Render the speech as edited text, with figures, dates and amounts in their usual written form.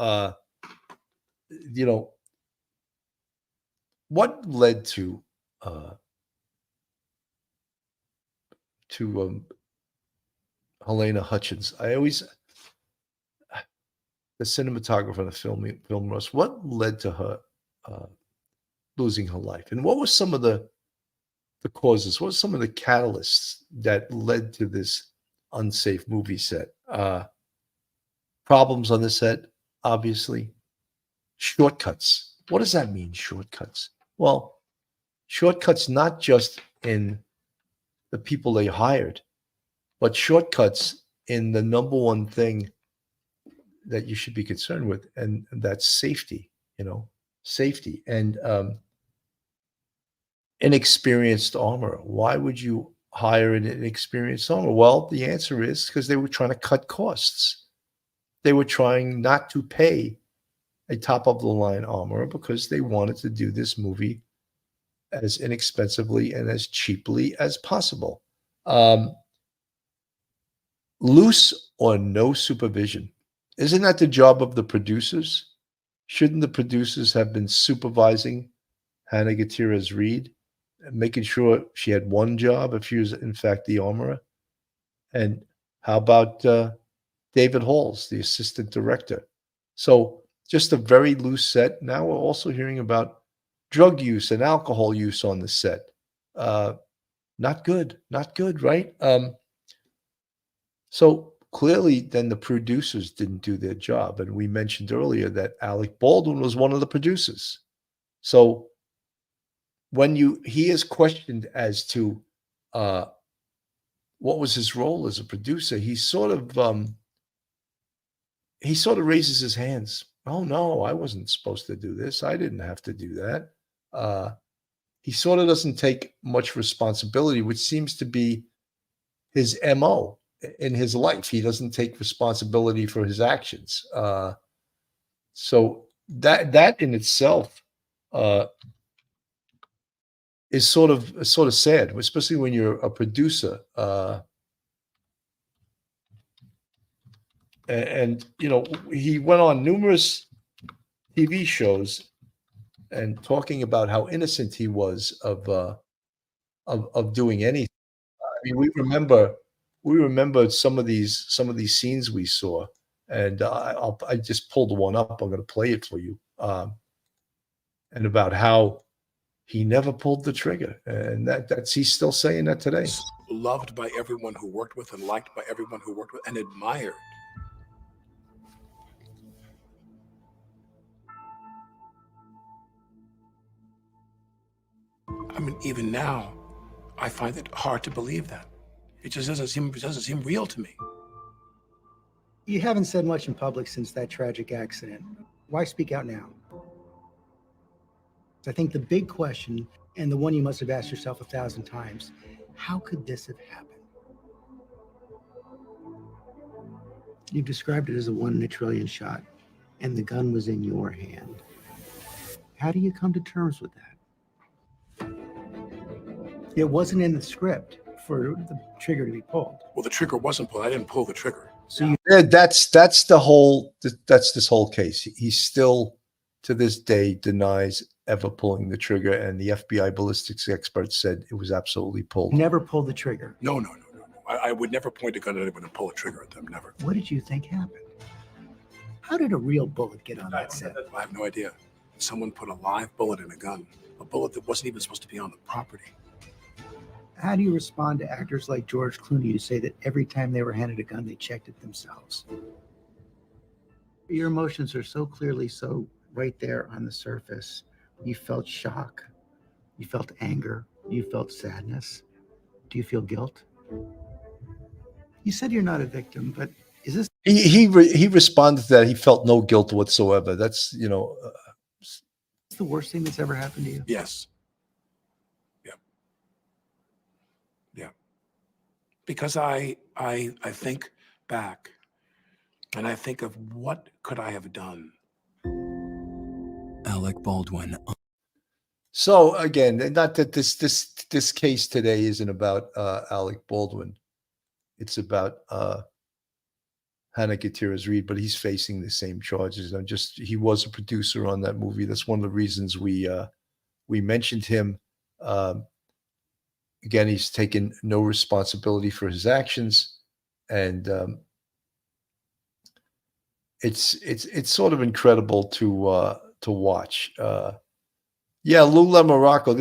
uh, you know, what led uh, to Helena Hutchins? The cinematographer and the film Russ. What led to her uh, losing her life, and what were some of the causes? What were some of the catalysts that led to this unsafe movie set? Problems on the set, obviously. Shortcuts. What does that mean, shortcuts? Well, shortcuts not just in the people they hired, but shortcuts in the number one thing that you should be concerned with, and that's safety, safety. And inexperienced armorer. Why would you hire an inexperienced armorer? Well, the answer is because they were trying to cut costs. They were trying not to pay a top of the line armorer because they wanted to do this movie as inexpensively and as cheaply as possible. Loose or no supervision. Isn't that the job of the producers? Shouldn't the producers have been supervising Hannah Gutierrez Reed, making sure she had one job if she was in fact the armorer? And how about David Halls, the assistant director? So just a very loose set. Now we're also hearing about drug use and alcohol use on the set. Not good, right? So clearly, then the producers didn't do their job. And we mentioned earlier that Alec Baldwin was one of the producers. So when he is questioned as to what was his role as a producer, he sort of raises his hands. Oh no, I wasn't supposed to do this. I didn't have to do that. He sort of doesn't take much responsibility, which seems to be his MO in his life. He doesn't take responsibility for his actions. So that in itself is sort of sad, especially when you're a producer. And he went on numerous TV shows and talking about how innocent he was of doing anything. I mean, we remember some of these scenes we saw, and I just pulled one up. I'm going to play it for you, and about how he never pulled the trigger, and that's he's still saying that today. Loved by everyone who worked with, and liked by everyone who worked with, and admired. I mean, even now, I find it hard to believe that. It just doesn't seem real to me. You haven't said much in public since that tragic accident. Why speak out now? I think the big question, and the one you must have asked yourself 1,000 times, how could this have happened? You've described it as a 1 in a trillion shot, and the gun was in your hand. How do you come to terms with that? It wasn't in the script for the trigger to be pulled. Well, the trigger wasn't pulled. I didn't pull the trigger. So that's this whole case. He still, to this day, denies ever pulling the trigger, and the FBI ballistics expert said it was absolutely pulled. Never pulled the trigger. No. I would never point a gun at anyone and pull a trigger at them. Never. What did you think happened? How did a real bullet get on that set? I have no idea. Someone put a live bullet in a gun, a bullet that wasn't even supposed to be on the property. How do you respond to actors like George Clooney who say that every time they were handed a gun, they checked it themselves? Your emotions are so clearly so right there on the surface. You felt shock. You felt anger. You felt sadness. Do you feel guilt? You said you're not a victim, but is this... He responded to that. He felt no guilt whatsoever. That's, it's the worst thing that's ever happened to you? Yes. Yeah. Because I think back, and I think of what could I have done. Alec Baldwin. So again, not that this case today isn't about Alec Baldwin. It's about Hannah Gutierrez Reed, but he's facing the same charges. And he was a producer on that movie. That's one of the reasons we mentioned him. Again, he's taken no responsibility for his actions, and it's sort of incredible to watch. Yeah, Lula Morocco.